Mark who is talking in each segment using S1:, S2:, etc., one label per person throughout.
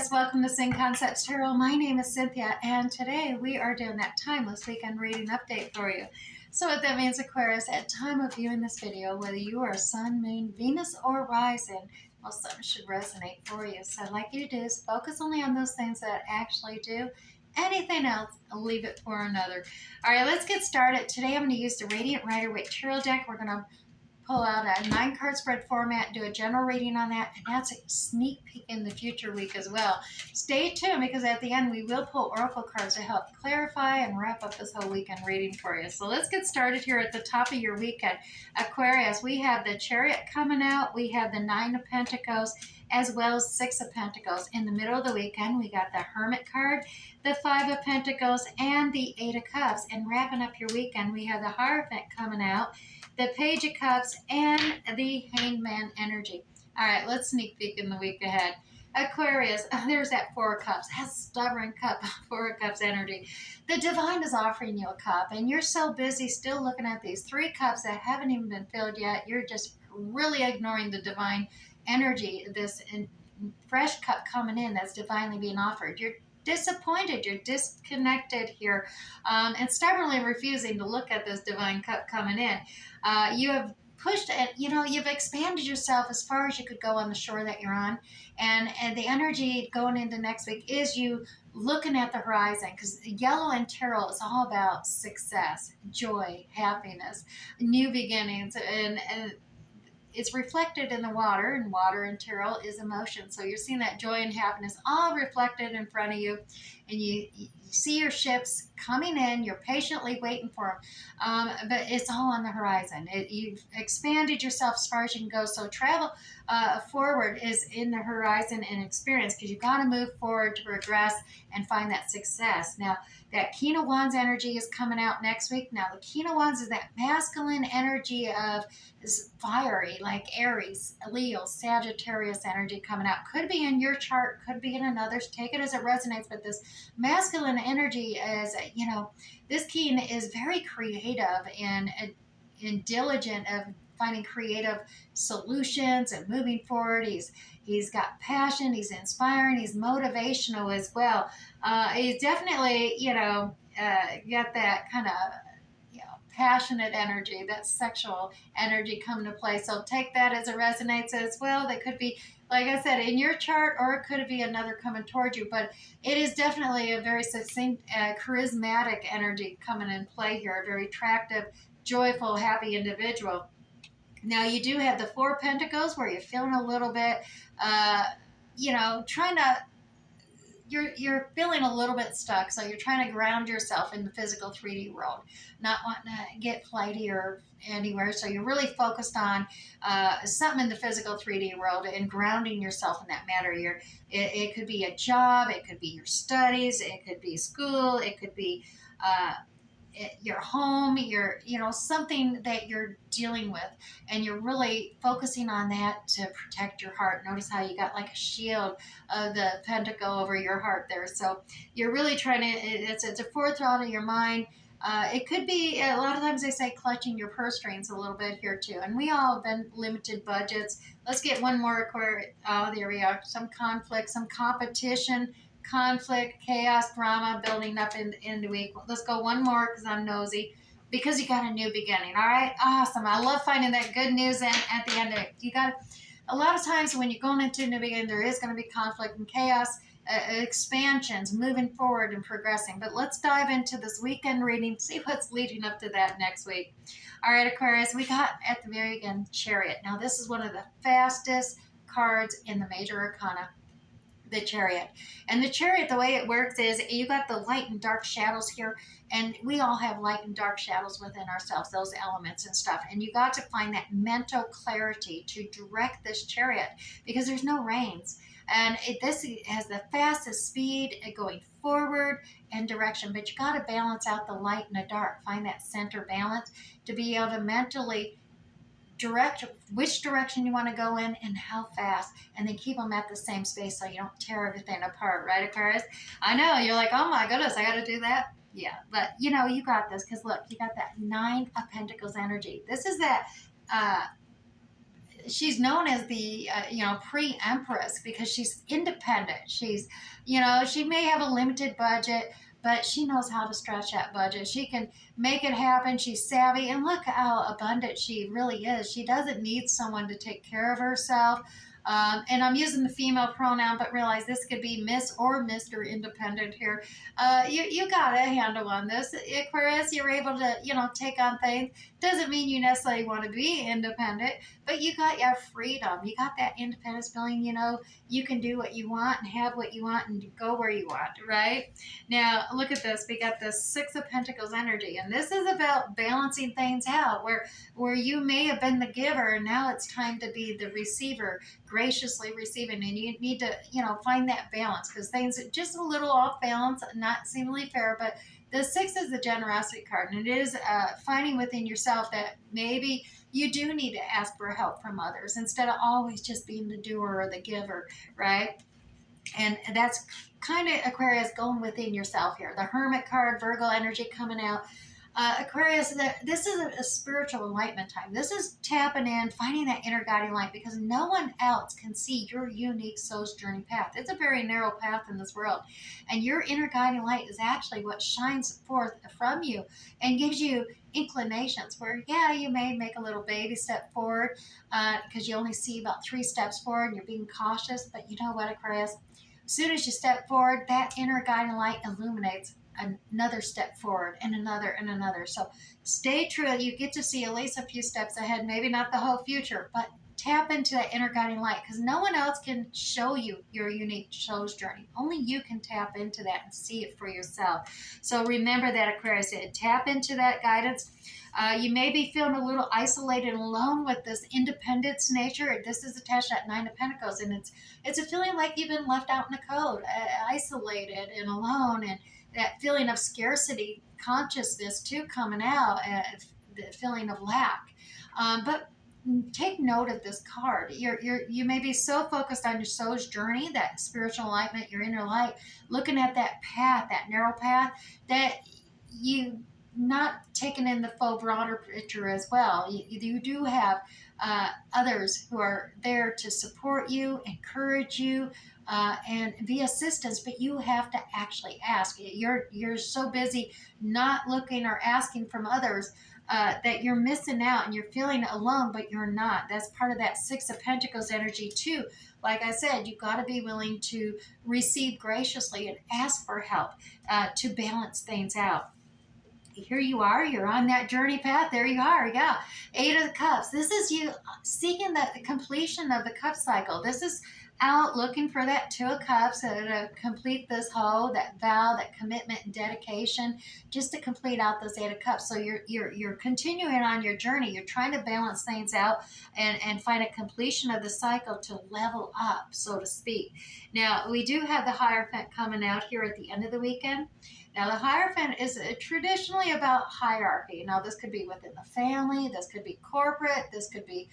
S1: Aquarius, welcome to Sing Concepts Tarot. My name is Cynthia, and today we are doing that timeless weekend reading update for you. So what that means, Aquarius, at time of viewing this video, whether you are Sun, Moon, Venus, or Rising, well, something should resonate for you. So I'd like you to do is focus only on those things that actually do. Anything else, leave it for another. All right, let's get started. Today I'm going to use the Radiant Rider-Waite Tarot deck. We're going to pull out a 9-card spread format, do a general reading on that, and that's a sneak peek in the future week as well. Stay tuned because at the end we will pull oracle cards to help clarify and wrap up this whole weekend reading for you. So let's get started here at the top of your weekend. Aquarius, we have the Chariot coming out, we have the 9 of Pentacles, as well as 6 of Pentacles. In the middle of the weekend, we got the Hermit card, the 5 of Pentacles, and the 8 of Cups. And wrapping up your weekend, we have the Hierophant coming out, the Page of Cups, and the Hanged Man energy. All right, let's sneak peek in the week ahead. Aquarius, there's that 4 of Cups, that stubborn cup, 4 of Cups energy. The divine is offering you a cup, and you're so busy still looking at these 3 cups that haven't even been filled yet. You're just really ignoring the divine energy, this fresh cup coming in that's divinely being offered. You're disappointed, you're disconnected here, and stubbornly refusing to look at this divine cup coming in. You have pushed it, you've expanded yourself as far as you could go on the shore that you're on, and the energy going into next week is you looking at the horizon, because yellow and tarot is all about success, joy, happiness, new beginnings, and it's reflected in the water, and water and tarot is emotion. So you're seeing that joy and happiness all reflected in front of you, and you see your ships coming in. You're patiently waiting for them, but it's all on the horizon. You've expanded yourself as far as you can go. So travel forward is in the horizon and experience, because you've got to move forward to progress and find that success. Now, that King of Wands energy is coming out next week. Now, the King of Wands is that masculine energy of is fiery, like Aries, Leo, Sagittarius energy coming out. Could be in your chart, could be in another's. Take it as it resonates. But this masculine energy is, this king is very creative and diligent of finding creative solutions and moving forward. He's got passion, he's inspiring, he's motivational as well. He's definitely, got that kind of, passionate energy, that sexual energy coming to play. So take that as it resonates as well. That could be, like I said, in your chart, or it could be another coming towards you. But it is definitely a very succinct, charismatic energy coming in play here. A very attractive, joyful, happy individual. Now, you do have the 4 Pentacles, where you're feeling a little bit, trying to, you're feeling a little bit stuck. So you're trying to ground yourself in the physical 3D world, not wanting to get flighty or anywhere. So you're really focused on something in the physical 3D world and grounding yourself in that matter. It could be a job, it could be your studies, it could be school, it could be your home, something that you're dealing with, and you're really focusing on that to protect your heart. Notice how you got like a shield of the pentacle over your heart there. So you're really trying to, it's a forethought of your mind. It could be, a lot of times they say clutching your purse strings a little bit here too. And we all have been limited budgets. Let's get one more, Aquarius. Oh, there we are. Some conflict, some competition, conflict, chaos, drama building up in the week. Let's go one more because I'm nosy. Because you got a new beginning. All right, awesome. I love finding that good news at the end of it. You got a lot of times when you're going into a new beginning, there is going to be conflict and chaos, expansions, moving forward and progressing. But let's dive into this weekend reading, see what's leading up to that next week. All right, Aquarius, we got at the very end Chariot. Now, this is one of the fastest cards in the major arcana, the Chariot. And the Chariot, the way it works is you got the light and dark shadows here, and we all have light and dark shadows within ourselves, those elements and stuff. And you got to find that mental clarity to direct this Chariot, because there's no reins. And this has the fastest speed going forward and direction, but you got to balance out the light and the dark, find that center balance to be able to mentally direct which direction you want to go in and how fast, and then keep them at the same space so you don't tear everything apart, right, Aquarius? I know, you're like, oh my goodness, I got to do that. Yeah, but you got this, because look, you got that 9 of Pentacles energy. This is that she's known as the pre-empress because she's independent. She's, she may have a limited budget, but she knows how to stretch that budget. She can make it happen. She's savvy, and look how abundant she really is. She doesn't need someone to take care of herself. And I'm using the female pronoun, but realize this could be Miss or Mr. Independent here. You got a handle on this, Aquarius. You're able to, take on things. Doesn't mean you necessarily want to be independent, but you got your freedom. You got that independence feeling. You can do what you want and have what you want and go where you want. Right now, look at this. We got the Six of Pentacles energy, and this is about balancing things out. Where you may have been the giver, and now it's time to be the receiver, graciously receiving, and you need to find that balance because things are just a little off balance, not seemingly fair. But the six is the generosity card, and it is finding within yourself that maybe you do need to ask for help from others instead of always just being the doer or the giver, right? And that's kind of Aquarius going within yourself here. The Hermit card, Virgo energy coming out. Aquarius, this is a spiritual enlightenment time. This is tapping in, finding that inner guiding light because no one else can see your unique soul's journey path. It's a very narrow path in this world. And your inner guiding light is actually what shines forth from you and gives you inclinations where, yeah, you may make a little baby step forward because you only see about 3 steps forward and you're being cautious. But you know what, Aquarius? As soon as you step forward, that inner guiding light illuminates another step forward and another and another. So stay true. You get to see at least a few steps ahead, maybe not the whole future, but tap into that inner guiding light because no one else can show you your unique soul's journey. Only you can tap into that and see it for yourself. So remember that, Aquarius, tap into that guidance. You may be feeling a little isolated and alone with this independence nature. This is attached to that Nine of Pentacles, and it's a feeling like you've been left out in the cold, isolated and alone, and that feeling of scarcity consciousness too coming out, the feeling of lack. But take note of this card. You may be so focused on your soul's journey, that spiritual enlightenment, your inner light, looking at that path, that narrow path, that you not taking in the full broader picture as well. You do have others who are there to support you, encourage you, and be assistance, but you have to actually ask. You're so busy not looking or asking from others that you're missing out and you're feeling alone, but you're not. That's part of that Six of Pentacles energy too. Like I said, you've got to be willing to receive graciously and ask for help to balance things out. Here you are, you're on that journey path. There you are, yeah. Eight of the Cups. This is you seeking the completion of the cup cycle. This is out looking for that Two of Cups to complete this whole, that vow, that commitment and dedication, just to complete out this Eight of Cups. So you're continuing on your journey. You're trying to balance things out and find a completion of the cycle to level up, so to speak. Now, we do have the Hierophant coming out here at the end of the weekend. Now, the Hierophant is traditionally about hierarchy. Now, this could be within the family, this could be corporate, this could be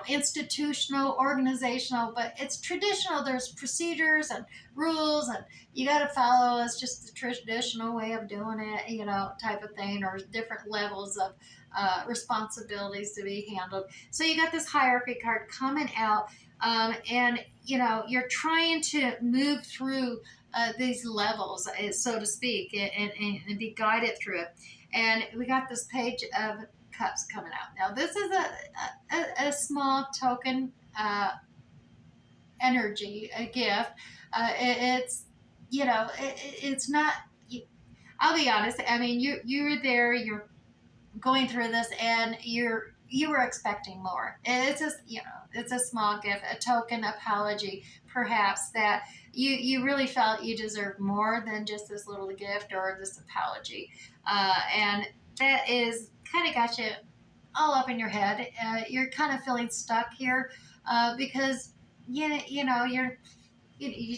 S1: institutional, organizational, but it's traditional. There's procedures and rules, and you got to follow. It's just the traditional way of doing it, type of thing, or different levels of responsibilities to be handled. So you got this hierarchy card coming out, and you're trying to move through these levels, so to speak, and be guided through it. And we got this Page of Cups coming out. Now, this is a small token energy, a gift. It's not. I'll be honest. I mean, you're there. You're going through this, and you were expecting more. It's a small gift, a token apology, perhaps, that you really felt you deserved more than just this little gift or this apology, and that is kind of got you all up in your head. You're kind of feeling stuck here because you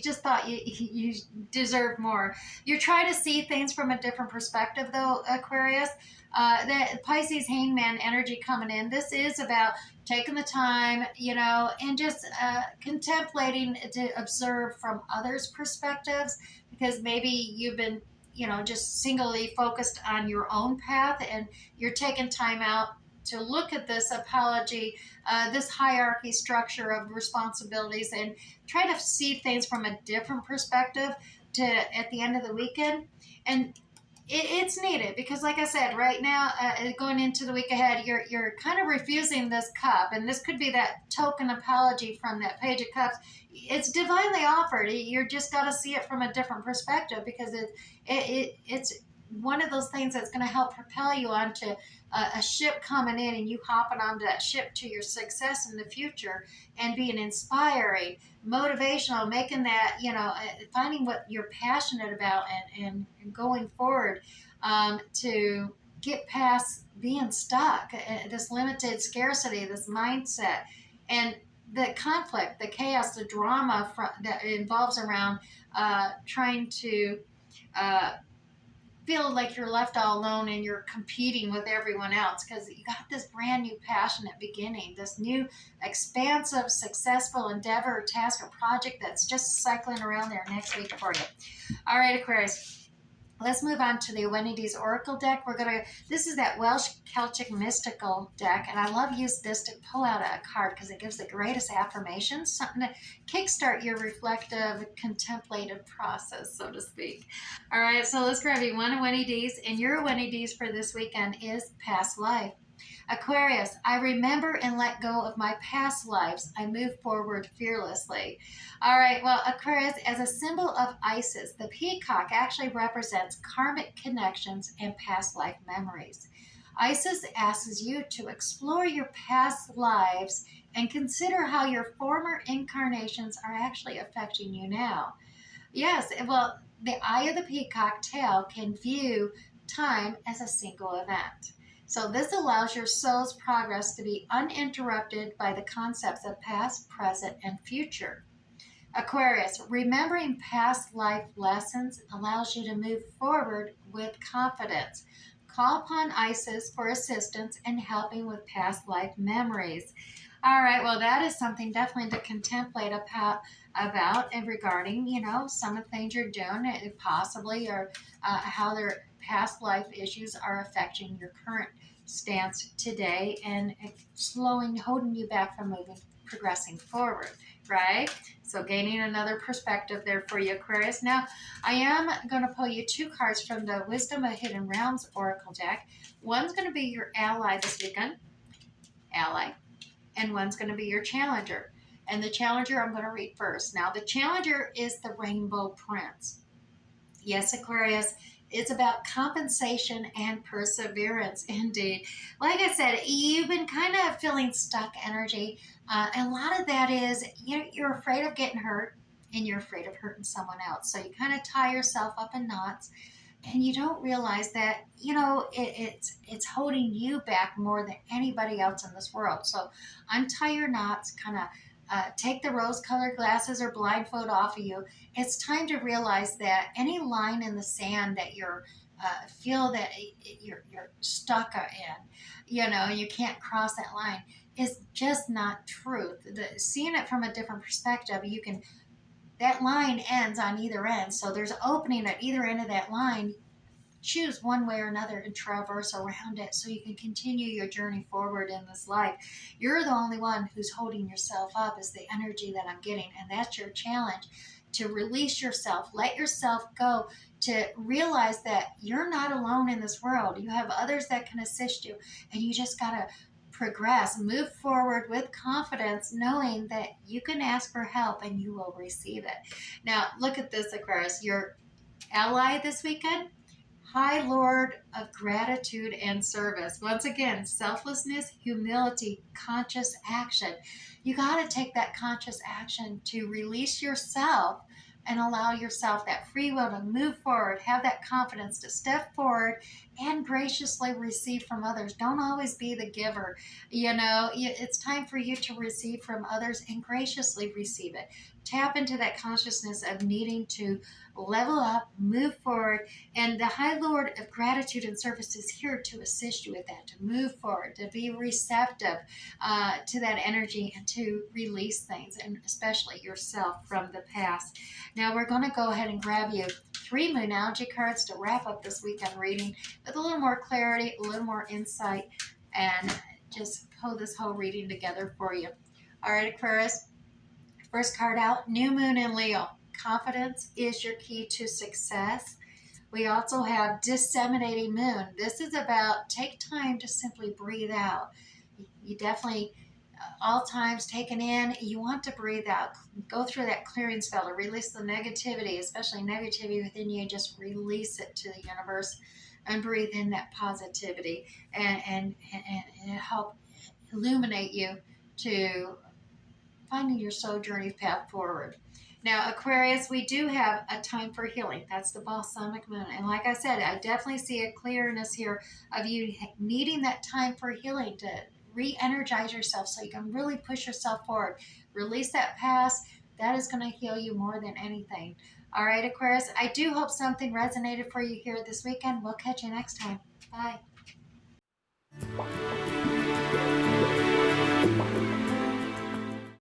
S1: just thought you deserved more. You're trying to see things from a different perspective, though, Aquarius. That Pisces Hangman energy coming in. This is about taking the time, and just contemplating to observe from others' perspectives, because maybe you've been, just singly focused on your own path, and you're taking time out to look at this apology, this hierarchy structure of responsibilities, and try to see things from a different perspective to at the end of the weekend. And it's needed because, like I said, right now, going into the week ahead, you're kind of refusing this cup, and this could be that token apology from that Page of Cups. It's divinely offered. You're just got to see it from a different perspective because it's one of those things that's going to help propel you onto a ship coming in, and you hopping onto that ship to your success in the future and being inspiring, motivational, making that, finding what you're passionate about and going forward to get past being stuck, this limited scarcity, this mindset, and the conflict, the chaos, the drama that involves around trying to uh, feel like you're left all alone and you're competing with everyone else because you got this brand new passionate beginning, this new expansive successful endeavor, task, or project that's just cycling around there next week for you. All right, Aquarius. Let's move on to the Ewendi's Oracle deck. This is that Welsh Celtic mystical deck, and I love use this to pull out a card because it gives the greatest affirmations, something to kickstart your reflective, contemplative process, so to speak. All right, so let's grab you one Ewendi's, and your Ewendi's for this weekend is past life. Aquarius, I remember and let go of my past lives. I move forward fearlessly. All right, well, Aquarius, as a symbol of Isis, the peacock actually represents karmic connections and past life memories. Isis asks you to explore your past lives and consider how your former incarnations are actually affecting you now. Yes, well, the eye of the peacock tail can view time as a single event. So this allows your soul's progress to be uninterrupted by the concepts of past, present, and future. Aquarius, remembering past life lessons allows you to move forward with confidence. Call upon Isis for assistance in helping with past life memories. All right, well, that is something definitely to contemplate about and regarding, some of the things you're doing, possibly, or how their past life issues are affecting your current stance today and holding you back from progressing forward, right? So gaining another perspective there for you, Aquarius. Now, I am going to pull you two cards from the Wisdom of Hidden Realms Oracle deck. One's going to be your ally this weekend, and one's going to be your challenger. And the challenger I'm going to read first. Now, the challenger is the Rainbow Prince. Yes, Aquarius, it's about compensation and perseverance, indeed. Like I said, you've been kind of feeling stuck energy. And a lot of that is you're afraid of getting hurt and you're afraid of hurting someone else. So you kind of tie yourself up in knots and you don't realize that, it's holding you back more than anybody else in this world. So untie your knots, kind of take the rose-colored glasses or blindfold off of you. It's time to realize that any line in the sand that you're feel that you're stuck in, you can't cross that line, is just not truth. Seeing it from a different perspective, that line ends on either end. So there's an opening at either end of that line. Choose one way or another and traverse around it so you can continue your journey forward in this life. You're the only one who's holding yourself up, is the energy that I'm getting. And that's your challenge, to release yourself, let yourself go, to realize that you're not alone in this world. You have others that can assist you, and you just got to progress, move forward with confidence, knowing that you can ask for help and you will receive it. Now, look at this, Aquarius. Your ally this weekend, High Lord of Gratitude and Service. Once again, selflessness, humility, conscious action. You got to take that conscious action to release yourself and allow yourself that free will to move forward, have that confidence to step forward and graciously receive from others. Don't always be the giver. It's time for you to receive from others and graciously receive it. Tap into that consciousness of needing to level up, move forward, and the High Lord of Gratitude and Service is here to assist you with that, to move forward, to be receptive to that energy and to release things, and especially yourself from the past. Now we're going to go ahead and grab you 3 Moonology cards to wrap up this weekend reading with a little more clarity, a little more insight, and just pull this whole reading together for you. All right, Aquarius. First card out, New Moon in Leo. Confidence is your key to success. We also have Disseminating Moon. This is about take time to simply breathe out. You definitely, all times taken in, you want to breathe out. Go through that clearing spell to release the negativity, especially negativity within you. Just release it to the universe and breathe in that positivity and help illuminate you to finding your soul journey path forward. Now, Aquarius, we do have a time for healing. That's the balsamic moon. And like I said, I definitely see a clearness here of you needing that time for healing to re-energize yourself so you can really push yourself forward. Release that past. That is going to heal you more than anything. All right, Aquarius, I do hope something resonated for you here this weekend. We'll catch you next time. Bye.